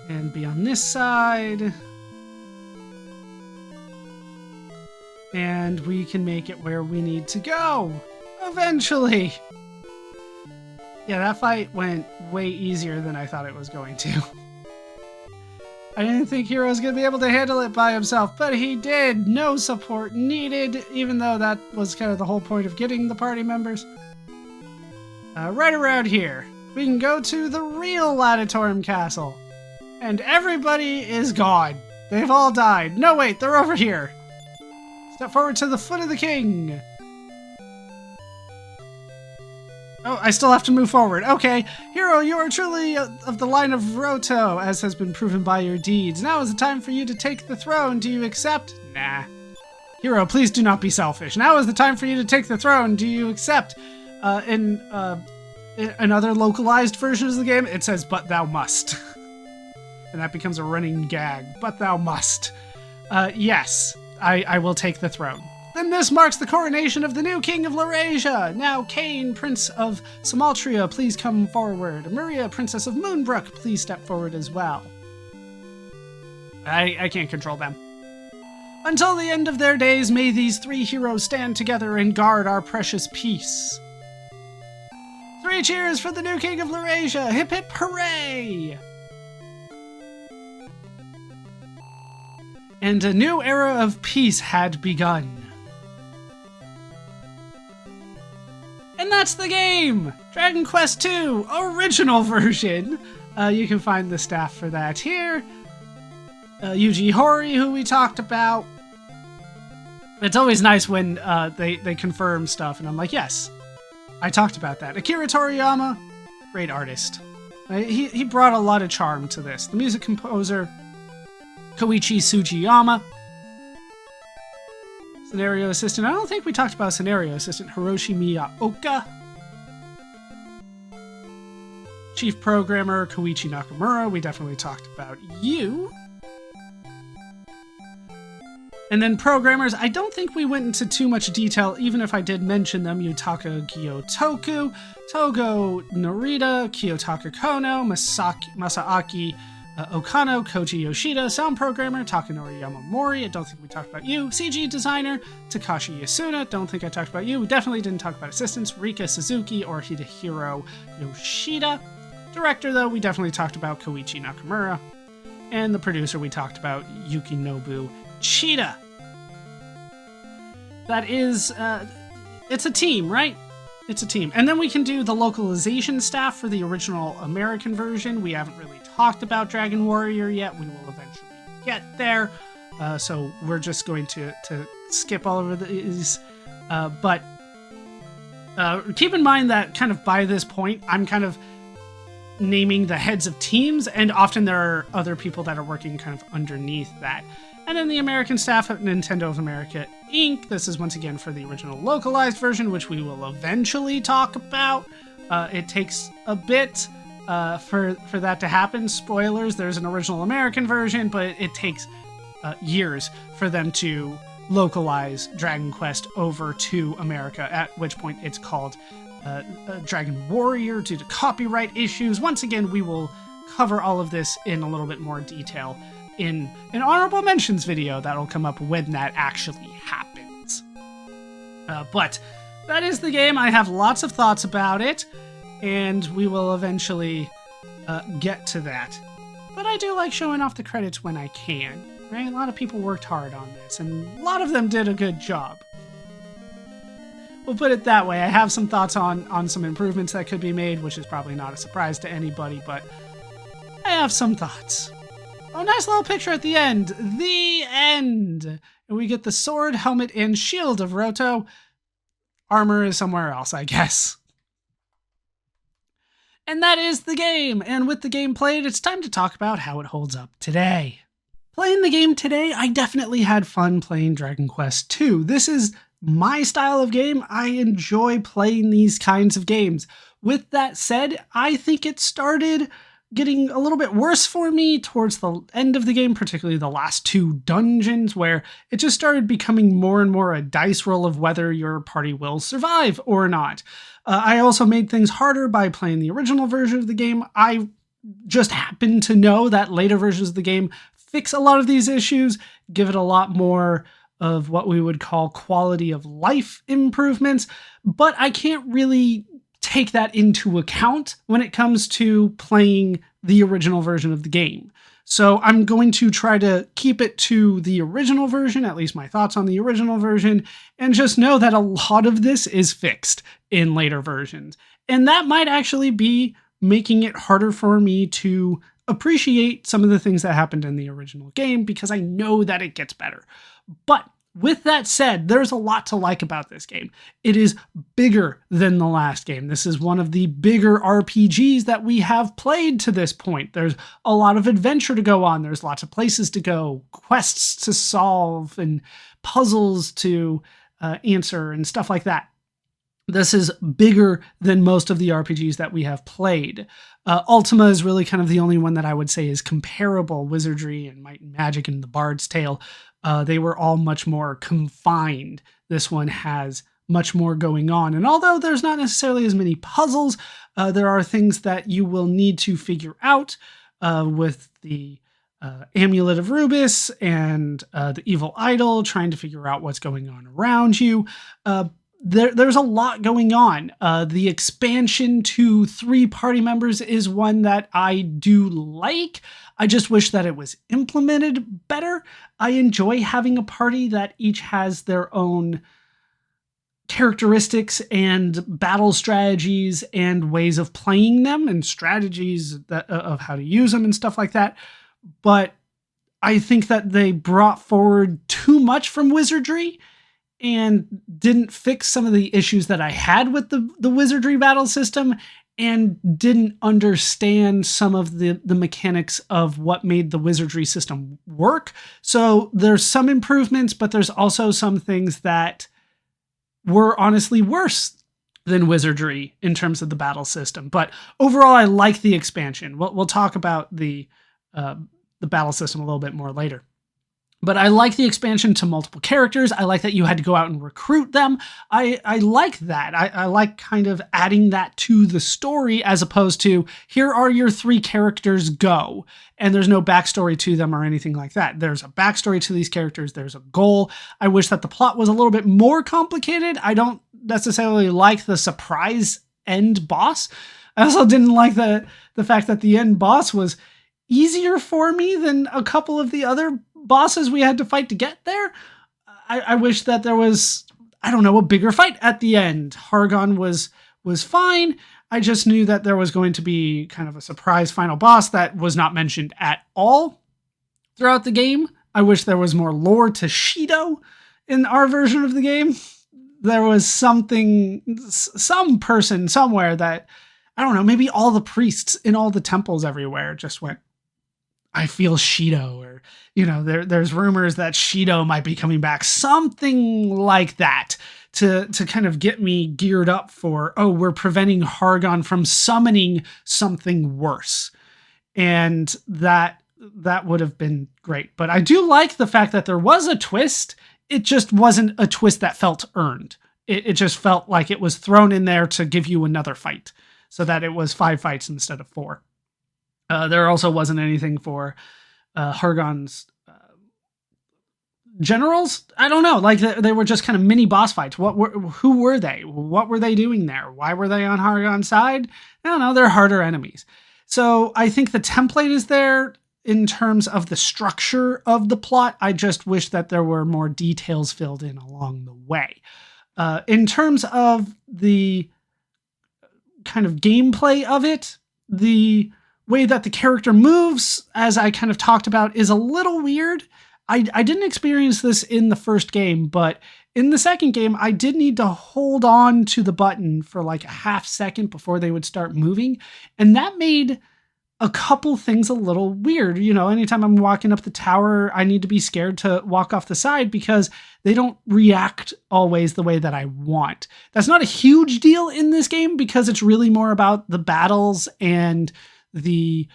and be on this side. And we can make it where we need to go eventually. Yeah, that fight went way easier than I thought it was going to. I didn't think Hero was going to be able to handle it by himself, but he did. No support needed, even though that was kind of the whole point of getting the party members. Right around here, we can go to the real Ladatorm Castle. And everybody is gone. They've all died. No, wait, they're over here. Step forward to the foot of the king. Oh, I still have to move forward. Okay. Hero, you are truly of the line of Roto, as has been proven by your deeds. Now is the time for you to take the throne. Do you accept? Nah. Hero, please do not be selfish. Now is the time for you to take the throne. Do you accept? In other localized versions of the game, it says, but thou must. And that becomes a running gag. But thou must. Yes, I will take the throne. Then this marks the coronation of the new king of Laurasia. Now, Kane, Prince of Samaltria, please come forward. Maria, Princess of Moonbrook, please step forward as well. I can't control them. Until the end of their days, may these three heroes stand together and guard our precious peace. 3 cheers for the new king of Laurasia! Hip hip hooray! And a new era of peace had begun. And that's the game! Dragon Quest II, original version. You can find the staff for that here. Yuji Horii, who we talked about. It's always nice when they confirm stuff, and I'm like, yes, I talked about that. Akira Toriyama, great artist. He brought a lot of charm to this. The music composer, Koichi Sugiyama. Scenario assistant, I don't think we talked about scenario assistant, Hiroshi Miyaoka. Chief programmer, Koichi Nakamura, we definitely talked about you. And then programmers, I don't think we went into too much detail, even if I did mention them. Yutaka Gyotoku, Togo Narita, Kiyotaka Kono, Masaaki Okano, Koji Yoshida, sound programmer, Takanori Yamamori, I don't think we talked about you. CG designer, Takashi Yasuna, don't think I talked about you. We definitely didn't talk about assistants, Rika Suzuki or Hidehiro Yoshida. Director, though, we definitely talked about Koichi Nakamura. And the producer, we talked about Yukinobu Chida. That is, it's a team, right? It's a team. And then we can do the localization staff for the original American version. We haven't really talked about Dragon Warrior yet. We will eventually get there. So we're just going to skip all over these. But keep in mind that kind of by this point, I'm kind of naming the heads of teams, and often there are other people that are working kind of underneath that. And then the American staff at Nintendo of America, Inc. This is once again for the original localized version, which we will eventually talk about. It takes a bit for that to happen. Spoilers, there's an original American version, but it takes years for them to localize Dragon Quest over to America, at which point it's called Dragon Warrior due to copyright issues. Once again, we will cover all of this in a little bit more detail in an honorable mentions video that'll come up when that actually happens. But that is the game. I have lots of thoughts about it, and we will eventually get to that. But I do like showing off the credits when I can, right? A lot of people worked hard on this, and a lot of them did a good job. We'll put it that way. I have some thoughts on some improvements that could be made, which is probably not a surprise to anybody, but I have some thoughts. Oh, nice little picture at the end. The end! And we get the sword, helmet, and shield of Roto. Armor is somewhere else, I guess. And that is the game. And with the game played, it's time to talk about how it holds up today. Playing the game today, I definitely had fun playing Dragon Quest II. This is my style of game. I enjoy playing these kinds of games. With that said, I think it started getting a little bit worse for me towards the end of the game, particularly the last 2 dungeons, where it just started becoming more and more a dice roll of whether your party will survive or not. I also made things harder by playing the original version of the game. I just happen to know that later versions of the game fix a lot of these issues, give it a lot more of what we would call quality of life improvements, but I can't really take that into account when it comes to playing the original version of the game. So I'm going to try to keep it to the original version, at least my thoughts on the original version, and just know that a lot of this is fixed in later versions. And that might actually be making it harder for me to appreciate some of the things that happened in the original game, because I know that it gets better. But with that said, there's a lot to like about this game. It is bigger than the last game. This is one of the bigger RPGs that we have played to this point. There's a lot of adventure to go on. There's lots of places to go, quests to solve, and puzzles to answer, and stuff like that. This is bigger than most of the RPGs that we have played. Ultima is really kind of the only one that I would say is comparable. Wizardry and Might and Magic and the Bard's Tale, they were all much more confined. This one has much more going on. And although there's not necessarily as many puzzles, there are things that you will need to figure out with the Amulet of Rubis and the Evil Idol, trying to figure out what's going on around you. There's a lot going on. The expansion to 3 party members is one that I do like. I just wish that it was implemented better. I enjoy having a party that each has their own characteristics and battle strategies and ways of playing them and strategies of how to use them and stuff like that. But I think that they brought forward too much from Wizardry and didn't fix some of the issues that I had with the Wizardry battle system, and didn't understand some of the mechanics of what made the Wizardry system work. So there's some improvements, but there's also some things that were honestly worse than Wizardry in terms of the battle system. But overall, I like the expansion. We'll talk about the battle system a little bit more later. But I like the expansion to multiple characters. I like that you had to go out and recruit them. I like that. I like kind of adding that to the story, as opposed to, here are your 3 characters, go. And there's no backstory to them or anything like that. There's a backstory to these characters. There's a goal. I wish that the plot was a little bit more complicated. I don't necessarily like the surprise end boss. I also didn't like the fact that the end boss was easier for me than a couple of the other bosses we had to fight to get there. I wish that there was, I don't know, a bigger fight at the end. Hargon was fine. I just knew that there was going to be kind of a surprise final boss that was not mentioned at all throughout the game. I wish there was more lore to Shido in our version of the game. There was some person somewhere that, I don't know, maybe all the priests in all the temples everywhere just went, I feel Shido, or, there's rumors that Shido might be coming back, something like that, to kind of get me geared up for, we're preventing Hargon from summoning something worse. And that would have been great. But I do like the fact that there was a twist. It just wasn't a twist that felt earned. It just felt like it was thrown in there to give you another fight, so that it was 5 fights instead of 4. There also wasn't anything for Hargon's generals, I don't know, like they were just kind of mini boss fights. Who were they? What were they doing there? Why were they on Hargon's side? I don't know, they're harder enemies. So I think the template is there in terms of the structure of the plot. I just wish that there were more details filled in along the way. In terms of the kind of gameplay of it, the way that the character moves, as I kind of talked about, is a little weird. I didn't experience this in the first game, but in the second game, I did need to hold on to the button for like a half second before they would start moving. And that made a couple things a little weird. You know, anytime I'm walking up the tower, I need to be scared to walk off the side because they don't react always the way that I want. That's not a huge deal in this game because it's really more about the battles and the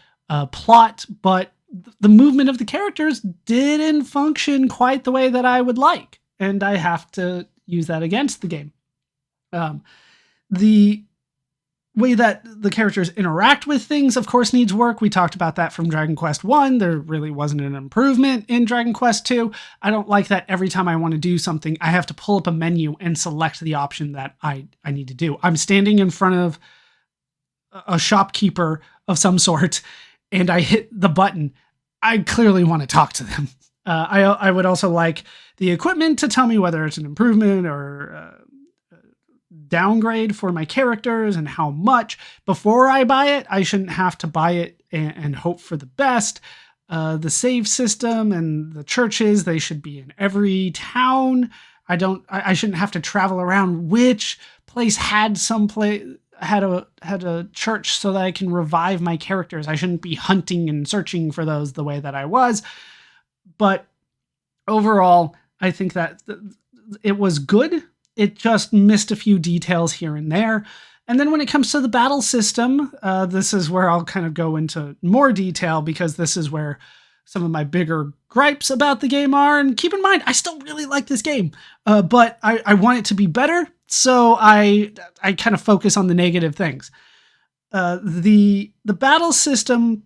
plot, but the movement of the characters didn't function quite the way that I would like. And I have to use that against the game. The way that the characters interact with things, of course, needs work. We talked about that from Dragon Quest 1. There really wasn't an improvement in Dragon Quest 2. I don't like that every time I want to do something, I have to pull up a menu and select the option that I need to do. I'm standing in front of a shopkeeper of some sort and I hit the button. I clearly want to talk to them. I would also like the equipment to tell me whether it's an improvement or downgrade for my characters and how much. Before I buy it, I shouldn't have to buy it and hope for the best. The save system and the churches, they should be in every town. I shouldn't have to travel around which place had a church so that I can revive my characters. I shouldn't be hunting and searching for those the way that I was. But overall, I think that it was good. It just missed a few details here and there. And then when it comes to the battle system, this is where I'll kind of go into more detail because this is where some of my bigger gripes about the game are. And keep in mind, I still really like this game, but I want it to be better. So I kind of focus on the negative things. The battle system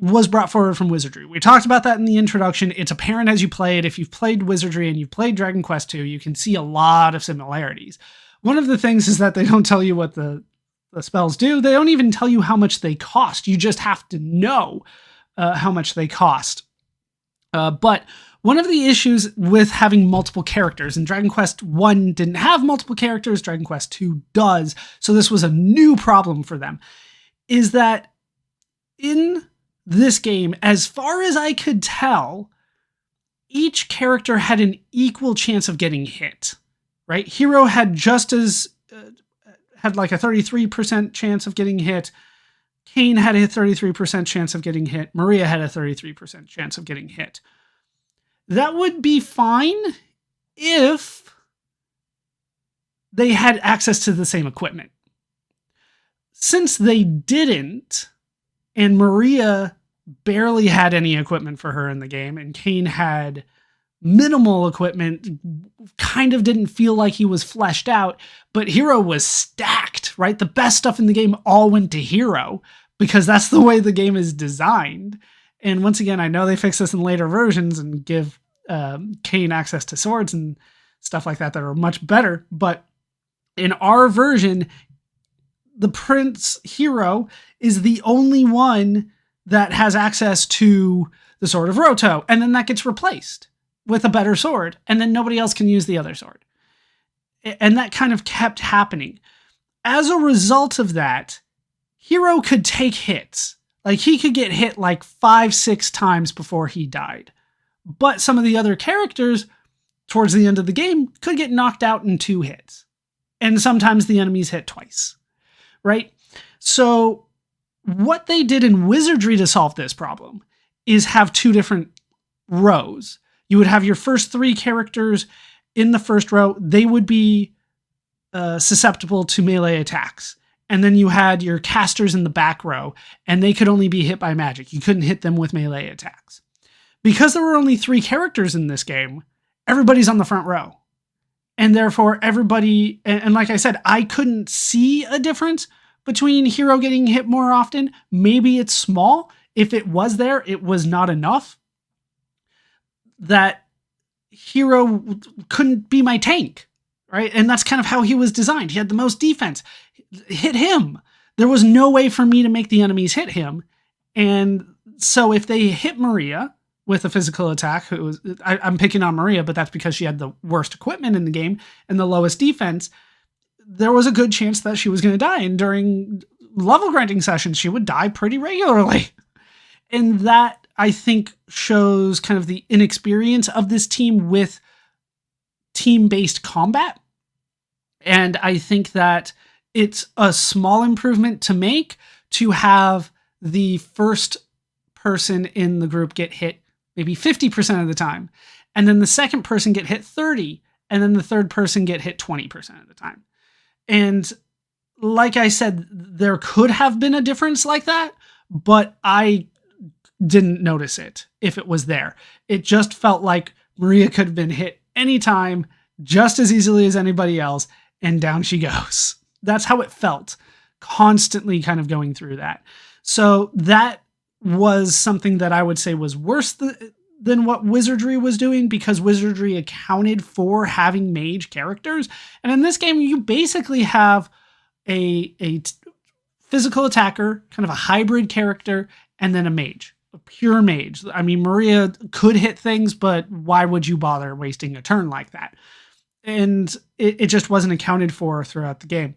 was brought forward from Wizardry. We talked about that in the introduction. It's apparent as you play it. If you've played Wizardry and you've played Dragon Quest 2, you can see a lot of similarities. One of the things is that they don't tell you what the spells do. They don't even tell you how much they cost. You just have to know how much they cost. But one of the issues with having multiple characters, and Dragon Quest 1 didn't have multiple characters, Dragon Quest 2 does, so this was a new problem for them, is that in this game, as far as I could tell, each character had an equal chance of getting hit, right? Hero had had like a 33% chance of getting hit. Kain had a 33% chance of getting hit. Maria had a 33% chance of getting hit. That would be fine if they had access to the same equipment. Since they didn't, and Maria barely had any equipment for her in the game, and Kain had minimal equipment, kind of didn't feel like he was fleshed out, but Hero was stacked, right? The best stuff in the game all went to Hero because that's the way the game is designed. And once again, I know they fix this in later versions and give Kain access to swords and stuff like that are much better, but in our version, the Prince Hero is the only one that has access to the Sword of Roto, and then that gets replaced with a better sword, and then nobody else can use the other sword. And that kind of kept happening. As a result of that, Hero could take hits. Like, he could get hit like 5-6 times before he died. But some of the other characters, towards the end of the game, could get knocked out in 2 hits. And sometimes the enemies hit twice. Right? So what they did in Wizardry to solve this problem is have 2 different rows. You would have your first 3 characters in the first row. They would be susceptible to melee attacks. And then you had your casters in the back row, and they could only be hit by magic. You couldn't hit them with melee attacks. Because there were only 3 characters in this game, everybody's on the front row. And therefore everybody, and like I said, I couldn't see a difference between Hero getting hit more often. Maybe it's small. If it was there, it was not enough. That hero couldn't be my tank, right? And that's kind of how he was designed. He had the most defense. Hit him. There was no way for me to make the enemies hit him. And so if they hit Maria with a physical attack, I'm picking on Maria, but that's because she had the worst equipment in the game and the lowest defense, there was a good chance that she was going to die. And during level granting sessions, she would die pretty regularly. And that, I think, shows kind of the inexperience of this team with team-based combat. And I think that it's a small improvement to make to have the first person in the group get hit maybe 50% of the time, and then the second person get hit 30, and then the third person get hit 20% of the time. And like I said, there could have been a difference like that, but I didn't notice it if it was there. It just felt like Maria could have been hit anytime, just as easily as anybody else, and down she goes. That's how it felt, constantly kind of going through that. So that was something that I would say was worse than what Wizardry was doing, because Wizardry accounted for having mage characters. And in this game, you basically have a physical attacker, kind of a hybrid character, and then a mage, a pure mage. I mean, Maria could hit things, but why would you bother wasting a turn like that? And it just wasn't accounted for throughout the game.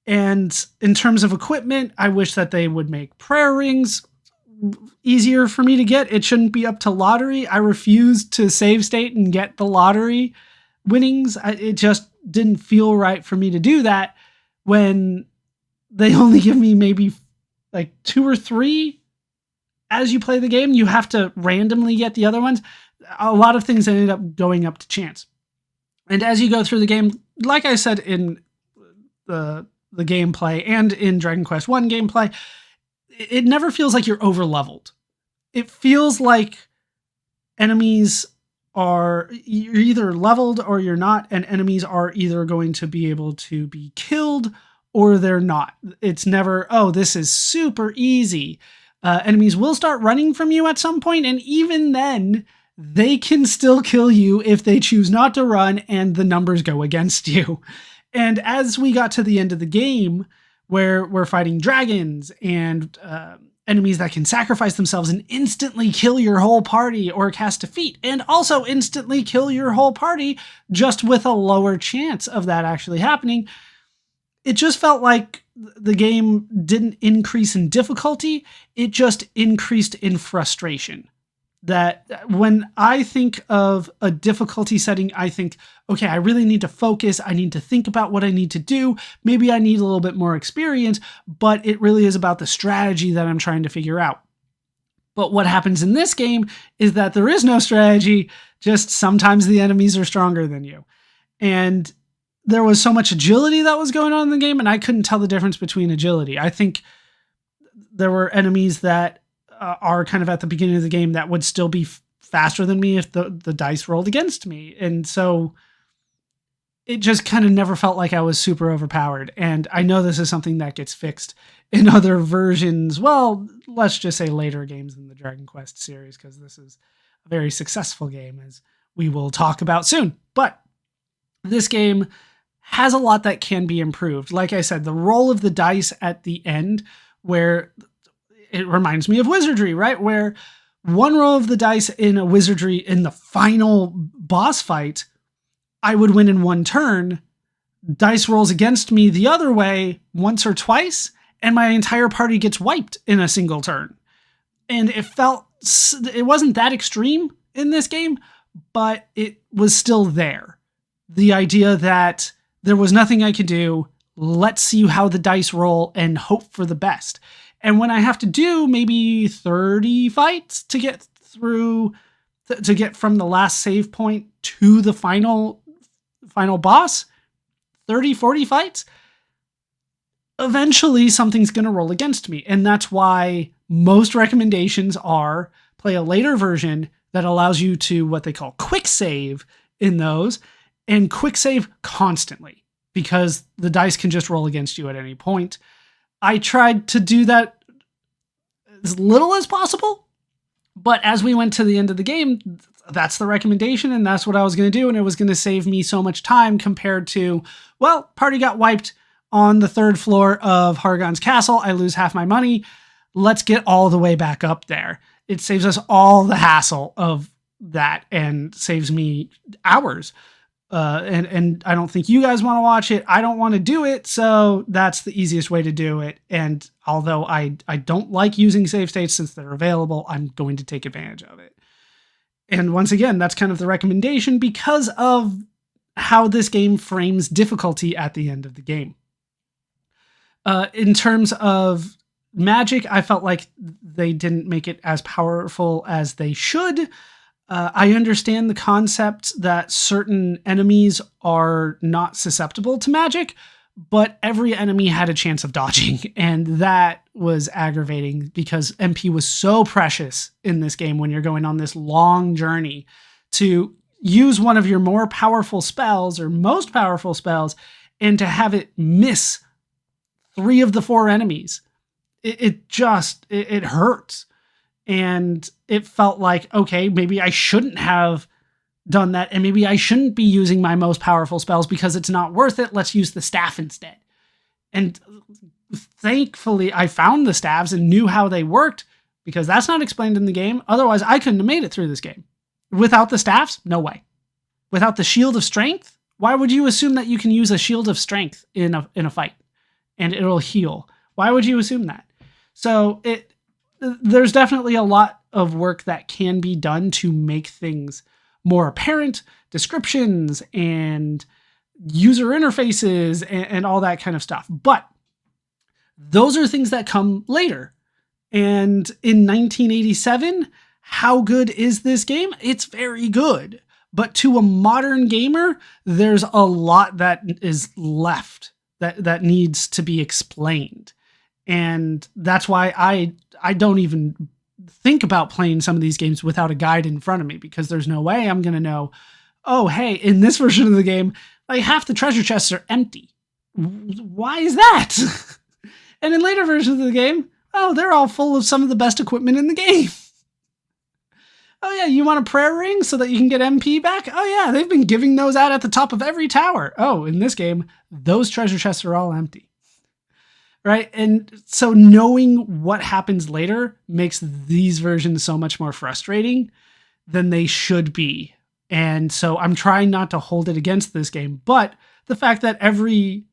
And in terms of equipment, I wish that they would make prayer rings easier for me to get. It shouldn't be up to lottery. I refused to save state and get the lottery winnings. It just didn't feel right for me to do that when they only give me maybe like 2 or 3 as you play the game. You have to randomly get the other ones. A lot of things ended up going up to chance. And as you go through the game, like I said in the gameplay and in Dragon Quest I gameplay, it never feels like you're over leveled. It feels like enemies you're either leveled or you're not, and enemies are either going to be able to be killed or they're not. It's never, oh, this is super easy. Enemies will start running from you at some point, and even then, they can still kill you if they choose not to run and the numbers go against you. And as we got to the end of the game, where we're fighting dragons and enemies that can sacrifice themselves and instantly kill your whole party or cast defeat, and also instantly kill your whole party just with a lower chance of that actually happening, it just felt like the game didn't increase in difficulty, it just increased in frustration. That when I think of a difficulty setting, I think, okay, I really need to focus. I need to think about what I need to do. Maybe I need a little bit more experience, but it really is about the strategy that I'm trying to figure out. But what happens in this game is that there is no strategy, just sometimes the enemies are stronger than you. And there was so much agility that was going on in the game, and I couldn't tell the difference between agility. I think there were enemies that are kind of at the beginning of the game that would still be faster than me if the dice rolled against me. And so it just kind of never felt like I was super overpowered. And I know this is something that gets fixed in other versions. Well, let's just say later games in the Dragon Quest series, because this is a very successful game, as we will talk about soon. But this game has a lot that can be improved. Like I said, the roll of the dice at the end, where it reminds me of Wizardry, right? Where one roll of the dice in a Wizardry in the final boss fight, I would win in one turn. Dice rolls against me the other way once or twice, and my entire party gets wiped in a single turn. And it wasn't that extreme in this game, but it was still there. The idea that there was nothing I could do, let's see how the dice roll and hope for the best. And when I have to do maybe 30 fights to get through, to get from the last save point to the final boss, 30, 40 fights, eventually something's going to roll against me. And that's why most recommendations are play a later version that allows you to what they call quick save in those, and quick save constantly, because the dice can just roll against you at any point. I tried to do that as little as possible, but as we went to the end of the game, that's the recommendation, and that's what I was going to do, and it was going to save me so much time compared to, well, party got wiped on the 3rd floor of Hargon's castle. I lose half my money. Let's get all the way back up there. It saves us all the hassle of that and saves me hours. And I don't think you guys want to watch it. I don't want to do it. So that's the easiest way to do it. And although I don't like using save states since they're available, I'm going to take advantage of it. And once again, that's kind of the recommendation because of how this game frames difficulty at the end of the game. In terms of magic, I felt like they didn't make it as powerful as they should. I understand the concept that certain enemies are not susceptible to magic, but every enemy had a chance of dodging, and that was aggravating because MP was so precious in this game when you're going on this long journey to use one of your more powerful spells or most powerful spells and to have it miss 3 of the 4 enemies. It hurts. And it felt like, okay, maybe I shouldn't have done that. And maybe I shouldn't be using my most powerful spells because it's not worth it. Let's use the staff instead. And thankfully I found the staffs and knew how they worked because that's not explained in the game. Otherwise I couldn't have made it through this game. Without the staffs, no way. Without the shield of strength, why would you assume that you can use a shield of strength in a fight and it'll heal? Why would you assume that? So there's definitely a lot of work that can be done to make things more apparent, descriptions and user interfaces and all that kind of stuff. But those are things that come later. And in 1987, how good is this game? It's very good. But to a modern gamer, there's a lot that is left that needs to be explained. And that's why I don't even think about playing some of these games without a guide in front of me, because there's no way I'm going to know, oh, hey, in this version of the game, like half the treasure chests are empty. Why is that? And in later versions of the game, oh, they're all full of some of the best equipment in the game. Oh yeah, you want a prayer ring so that you can get MP back? Oh yeah, they've been giving those out at the top of every tower. Oh, in this game, those treasure chests are all empty. Right? And so knowing what happens later makes these versions so much more frustrating than they should be. And so I'm trying not to hold it against this game, but the fact that every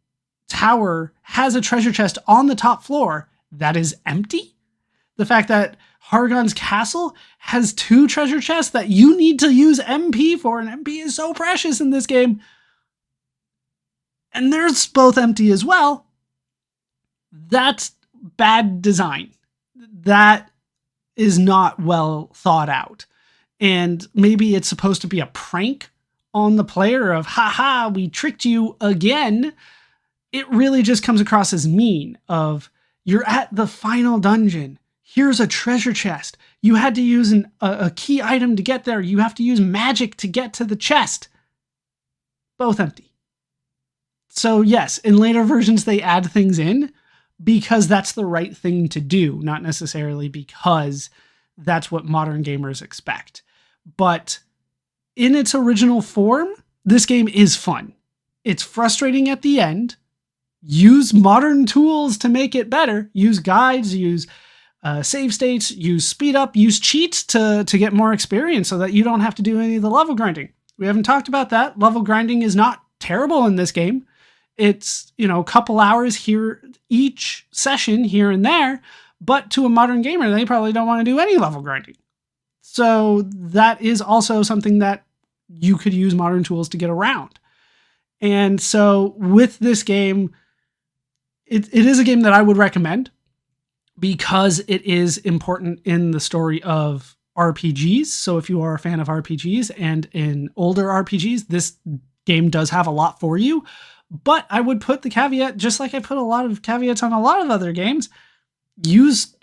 tower has a treasure chest on the top floor that is empty, the fact that Hargon's castle has 2 treasure chests that you need to use MP for, and MP is so precious in this game, and they're both empty as well. That's bad design. That is not well thought out. And maybe it's supposed to be a prank on the player of, haha, we tricked you again. It really just comes across as mean of, you're at the final dungeon. Here's a treasure chest. You had to use a key item to get there. You have to use magic to get to the chest. Both empty. So yes, in later versions, they add things in because that's the right thing to do, not necessarily because that's what modern gamers expect. But in its original form, this game is fun. It's frustrating at the end. Use modern tools to make it better. Use guides, use save states, use speed up, use cheats to get more experience so that you don't have to do any of the level grinding. We haven't talked about that. Level grinding is not terrible in this game. It's, a couple hours here each session here and there, but to a modern gamer, they probably don't want to do any level grinding. So that is also something that you could use modern tools to get around. And so with this game, it is a game that I would recommend because it is important in the story of RPGs. So if you are a fan of RPGs and in older RPGs, this game does have a lot for you. But I would put the caveat, just like I put a lot of caveats on a lot of other games, use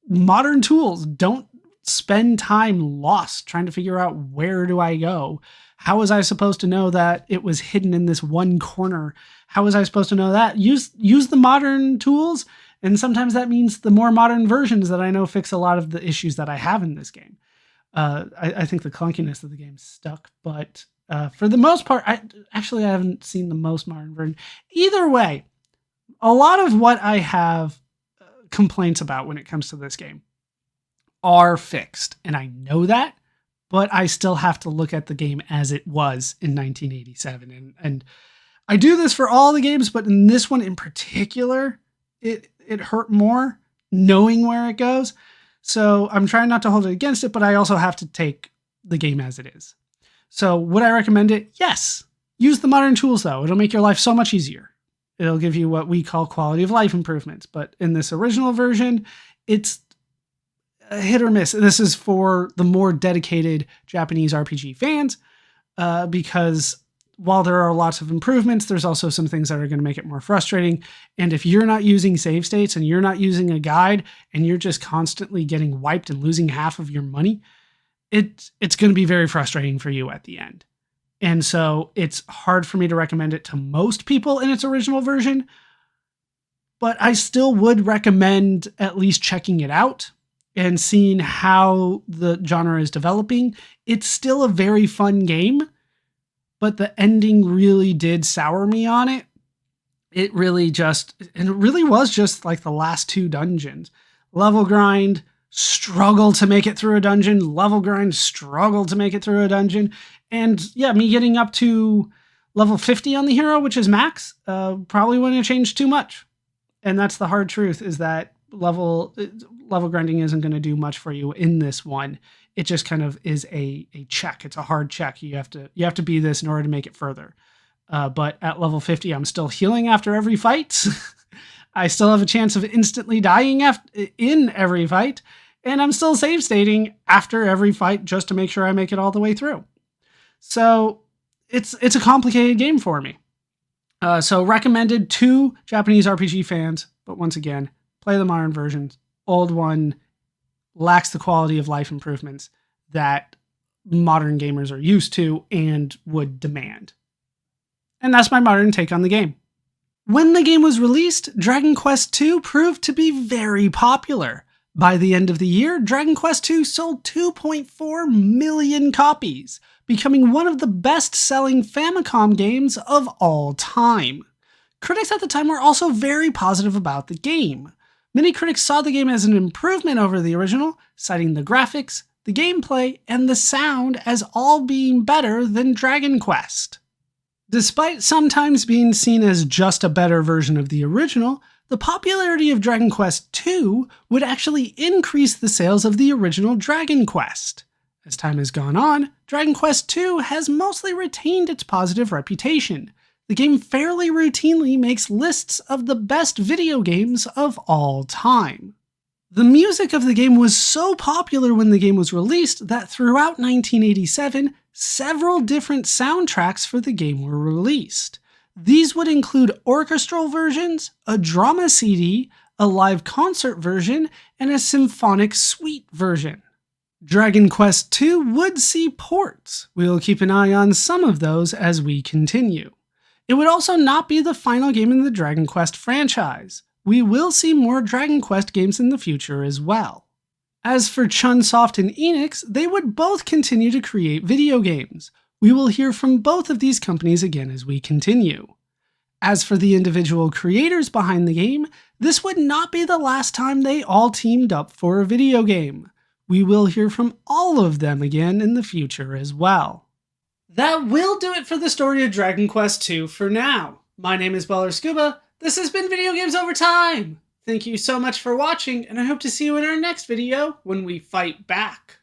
modern tools. Don't spend time lost trying to figure out, where do I go? How was I supposed to know that it was hidden in this one corner? How was I supposed to know that? Use the modern tools. And sometimes that means the more modern versions that I know fix a lot of the issues that I have in this game. I think the clunkiness of the game stuck, but for the most part, I haven't seen the most modern version. Either way, a lot of what I have complaints about when it comes to this game are fixed, and I know that, but I still have to look at the game as it was in 1987, and I do this for all the games, but in this one in particular, it hurt more knowing where it goes. So I'm trying not to hold it against it, but I also have to take the game as it is. So would I recommend it? Yes. Use the modern tools though. It'll make your life so much easier. It'll give you what we call quality of life improvements. But in this original version, it's a hit or miss. This is for the more dedicated Japanese RPG fans, because while there are lots of improvements, there's also some things that are going to make it more frustrating. And if you're not using save states and you're not using a guide and you're just constantly getting wiped and losing half of your money, it's going to be very frustrating for you at the end. And so it's hard for me to recommend it to most people in its original version, but I still would recommend at least checking it out and seeing how the genre is developing. It's still a very fun game, but the ending really did sour me on it. It really was just like the last two dungeons. Level grind, struggle to make it through a dungeon, level grind, struggle to make it through a dungeon. And yeah, me getting up to level 50 on the hero, which is max, probably wouldn't have changed too much. And that's the hard truth, is that level grinding isn't going to do much for you in this one. It just kind of is a check. It's a hard check. You have to be this in order to make it further. But at level 50, I'm still healing after every fight. I still have a chance of instantly dying in every fight. And I'm still save stating after every fight just to make sure I make it all the way through. So it's a complicated game for me. So recommended to Japanese RPG fans. But once again, play the modern versions. Old one lacks the quality of life improvements that modern gamers are used to and would demand. And that's my modern take on the game. When the game was released, Dragon Quest II proved to be very popular. By the end of the year, Dragon Quest II sold 2.4 million copies, becoming one of the best-selling Famicom games of all time. Critics at the time were also very positive about the game. Many critics saw the game as an improvement over the original, citing the graphics, the gameplay, and the sound as all being better than Dragon Quest. Despite sometimes being seen as just a better version of the original, the popularity of Dragon Quest II would actually increase the sales of the original Dragon Quest. As time has gone on, Dragon Quest II has mostly retained its positive reputation. The game fairly routinely makes lists of the best video games of all time. The music of the game was so popular when the game was released that throughout 1987, several different soundtracks for the game were released. These would include orchestral versions, a drama CD, a live concert version, and a symphonic suite version. Dragon Quest II would see ports. We'll keep an eye on some of those as we continue. It would also not be the final game in the Dragon Quest franchise. We will see more Dragon Quest games in the future as well. As for Chunsoft and Enix, they would both continue to create video games. We will hear from both of these companies again as we continue. As for the individual creators behind the game, this would not be the last time they all teamed up for a video game. We will hear from all of them again in the future as well. That will do it for the story of Dragon Quest II for now. My name is ballerscuba. This has been Video Games Over Time. Thank you so much for watching, and I hope to see you in our next video when we fight back.